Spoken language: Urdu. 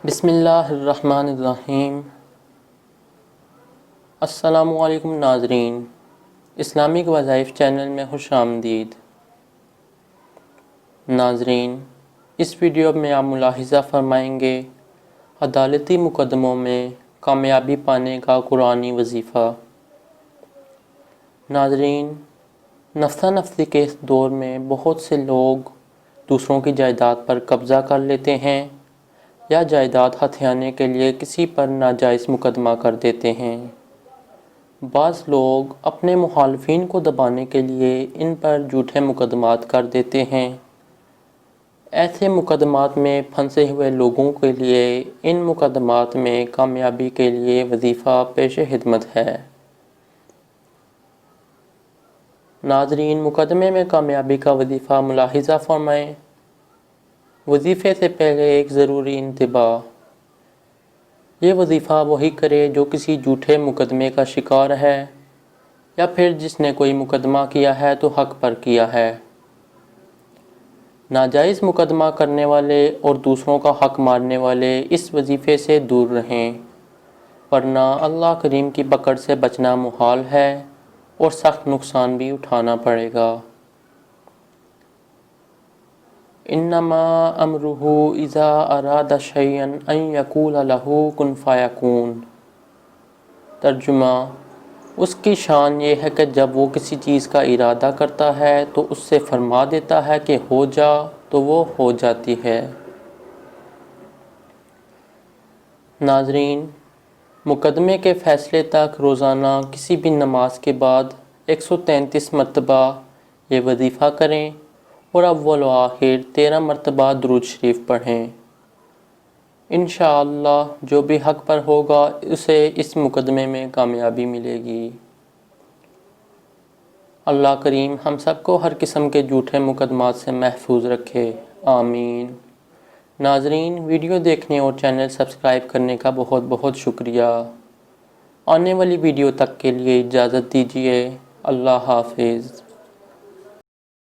بسم اللہ الرحمن الرحیم۔ السلام علیکم ناظرین، اسلامک وظائف چینل میں خوش آمدید۔ ناظرین، اس ویڈیو میں آپ ملاحظہ فرمائیں گے عدالتی مقدموں میں کامیابی پانے کا قرآنی وظیفہ۔ ناظرین، نفسا نفسی کے اس دور میں بہت سے لوگ دوسروں کی جائیداد پر قبضہ کر لیتے ہیں یا جائیداد ہتھیانے کے لیے کسی پر ناجائز مقدمہ کر دیتے ہیں۔ بعض لوگ اپنے مخالفین کو دبانے کے لیے ان پر جھوٹے مقدمات کر دیتے ہیں۔ ایسے مقدمات میں پھنسے ہوئے لوگوں کے لیے ان مقدمات میں کامیابی کے لیے وظیفہ پیش خدمت ہے۔ ناظرین، مقدمے میں کامیابی کا وظیفہ ملاحظہ فرمائیں۔ وظیفے سے پہلے ایک ضروری انتباہ: یہ وظیفہ وہی کرے جو کسی جھوٹے مقدمے کا شکار ہے یا پھر جس نے کوئی مقدمہ کیا ہے تو حق پر کیا ہے۔ ناجائز مقدمہ کرنے والے اور دوسروں کا حق مارنے والے اس وظیفے سے دور رہیں، ورنہ اللہ کریم کی پکڑ سے بچنا محال ہے اور سخت نقصان بھی اٹھانا پڑے گا۔ انما امرہ اذا اراد شیئا ان یقول لہ کن فیکون۔ ترجمہ: اس کی شان یہ ہے کہ جب وہ کسی چیز کا ارادہ کرتا ہے تو اس سے فرما دیتا ہے کہ ہو جا تو وہ ہو جاتی ہے۔ ناظرین، مقدمے کے فیصلے تک روزانہ کسی بھی نماز کے بعد 133 مرتبہ یہ وظیفہ کریں اور اول و آخر 13 مرتبہ درود شریف پڑھیں۔ انشاءاللہ جو بھی حق پر ہوگا اسے اس مقدمے میں کامیابی ملے گی۔ اللہ کریم ہم سب کو ہر قسم کے جھوٹے مقدمات سے محفوظ رکھے، آمین۔ ناظرین، ویڈیو دیکھنے اور چینل سبسکرائب کرنے کا بہت بہت شکریہ۔ آنے والی ویڈیو تک کے لیے اجازت دیجیے۔ اللہ حافظ۔